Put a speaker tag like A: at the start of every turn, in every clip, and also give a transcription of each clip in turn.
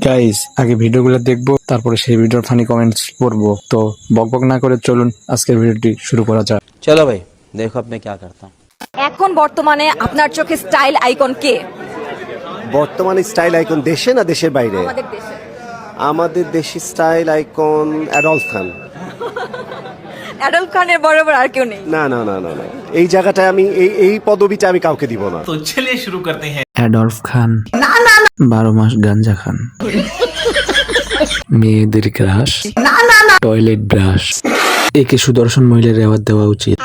A: Guys আগে ভিডিওগুলো দেখবো, তারপরে সেই ভিডিওর ফানি কমেন্টস পড়বো। তো বকবক না করে চলুন আজকের ভিডিওটি শুরু করা যাক।
B: चलो भाई देखो अब मैं क्या करता हूँ।
C: এখন বর্তমানে আপনার চোখে স্টাইল আইকন কে?
D: বর্তমানে স্টাইল আইকন দেশে না দেশের বাইরে?
C: আমাদের দেশে।
D: আমাদের দেশি স্টাইল আইকন অ্যাডলফ খান।
C: অ্যাডলফ খানের বরাবর আর কেউ নেই।
D: না না না না না, এই জায়গাটায় আমি এই পদবিটা আমি কাউকে দিব না।
E: तो चलिए शुरू करते हैं।
A: অ্যাডলফ খান 12 মাস গাঞ্জা খান, মেয়েদের ক্রাশ, টয়লেট ব্রাশ, একে সুদর্শন মহিলার অ্যাওয়ার্ড দেওয়া উচিত।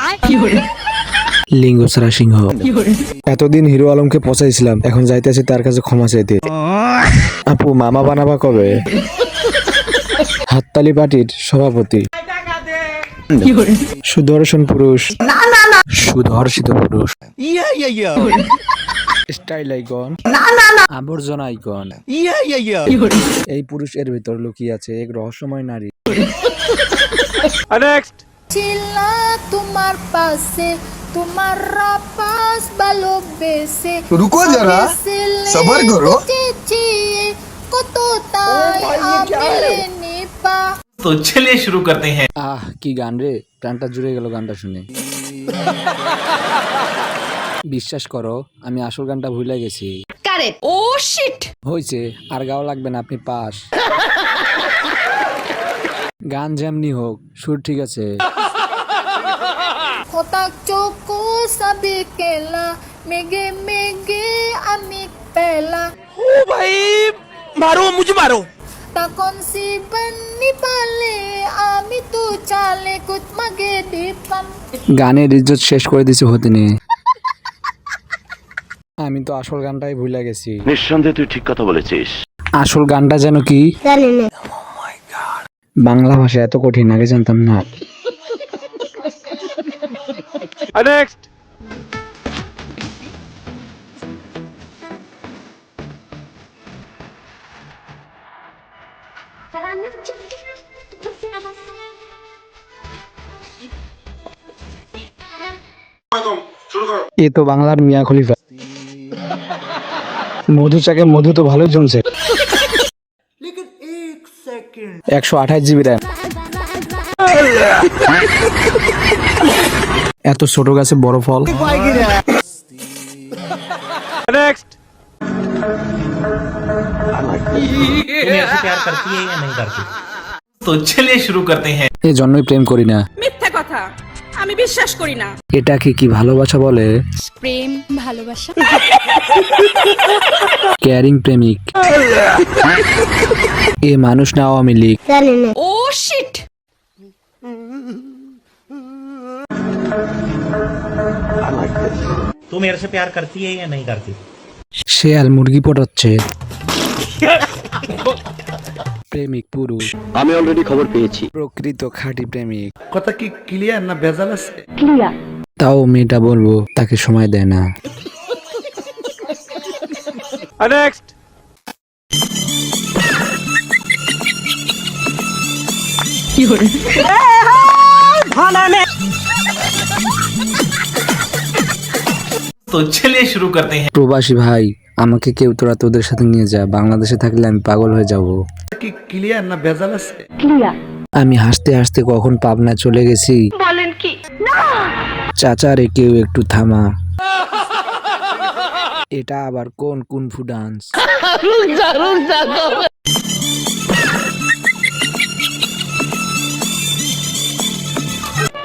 A: লিঙ্গ ছাড়া সিংহ। এতদিন হিরো আলমকে পচাইছিলাম, এখন যাইতেছি তার কাছে ক্ষমা চাইতে। আপু মামা বানাবা কবে? হাততালি পার্টির সভাপতি। সুদর্শন পুরুষ, সুধর্ষিত পুরুষ, স্টাইল আইকন, আবর্জনা আইকন। এই পুরুষ এর ভিতর লুকিয়ে আছে এক রহস্যময় নারী।
F: চিল্লা তোমার পাশে তোমার পাশ ভালোবেসে
G: रुको जरा सबर करो।
F: কত তাই আমি নিপা।
E: तो चलिए शुरू करते हैं।
A: আহ কি গান রে, প্রাণটা জুড়ে গেল গানটা শুনে। বিশ্বাস করো আমি আসল গানটা ভুলে গেছি।
C: কারেক্ট। ও শিট।
A: হয়েছে, আর গাও লাগবে না, আপনি পাস। গান যেমনি হোক, সুর ঠিক আছে।
F: কোতাক চোকো সবে কেলা মেগে মেগে আমি পেলা।
E: ओ भाई मारो मुझे मारो।
F: তখন সি বন্নি পালে আমি তো চালে কুত মাগে দীপম।
A: গানের ইজ্জত শেষ করে দিছে হতে নে। আমি তো আসল গানটাই ভুলে গেছি।
H: নিঃসন্দেহে তুই ঠিক কথা বলেছিস।
A: আসল গানটা যেন কি? বাংলা ভাষা এত কঠিন, আগে জানতাম না।
D: নেক্সট।
A: এ তো বাংলার মিয়া খলিফা। মধু চাকে মধু তো ভালোই জমছে। 128 জিবি র্যাম। এত ছোট গাছে বড় ফল।
D: নেক্সট।
E: तुम्हें ऐसे प्यार करती है या नहीं करती? तो चलिए शुरू करते हैं।
A: এই জন্যই প্রেম করি না।
C: মিথ্যা কথা, আমি বিশ্বাস করি না।
A: এটাকে কি ভালোবাসা বলে?
F: প্রেম ভালোবাসা।
A: কেয়ারিং প্রেমিক। এ মানুষ না আওয়ামী লীগ।
C: ও শিট।
E: तू मेरे से प्यार करती है या नहीं करती?
A: শেয়াল মুরগি পটাচ্ছে। প্রেমিক পুরুষ।
H: আমি অলরেডি খবর পেয়েছি।
A: প্রকৃত খাঁটি প্রেমিক।
G: কথা কি ক্লিয়ার না ভেজাল আছে?
A: তাও মেয়েটা বলবো তাকে সময় দেয় না।
D: নেক্সট।
E: तो चलिए शुरू करते हैं।
A: প্রবাসী ভাই, আমাকে কেউ তোরা তোদের সাথে নিয়ে যা, বাংলাদেশে থাকলে আমি পাগল হয়ে যাব।
G: কি ক্লিয়ার না ভেজাল আছে?
A: আমি হাসতে হাসতে কখন পাবনা চলে গেছি। বলেন কি? চাচা রে কেউ একটু থামা। এটা আবার কোন কুনফু ডান্স?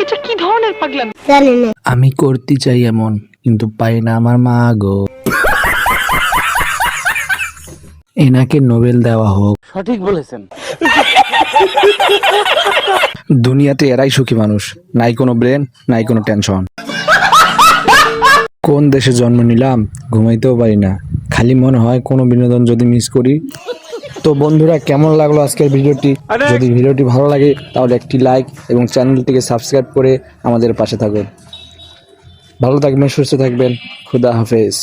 C: এটা কি ধরনের পাগলামি?
A: আমি করতে চাই এমন, কিন্তু পাই না আমার মা গো। এনাকে নোবেল দেওয়া হোক।
B: সঠিক বলেছেন।
A: দুনিয়াতে এরাই সুখী মানুষ, নাই কোনো ব্রেন, নাই কোনো টেনশন। কোন দেশে জন্ম নিলাম ঘুমাইতেও পারি না, খালি মনে হয় কোনো বিনোদন যদি মিস করি। তো বন্ধুরা, কেমন লাগলো আজকের ভিডিওটি? যদি ভিডিওটি ভালো লাগে তাহলে একটি লাইক এবং চ্যানেলটিকে সাবস্ক্রাইব করে আমাদের পাশে থাকুন। ভালো থাকবেন, সুস্থ থাকবেন। খুদা হাফেজ।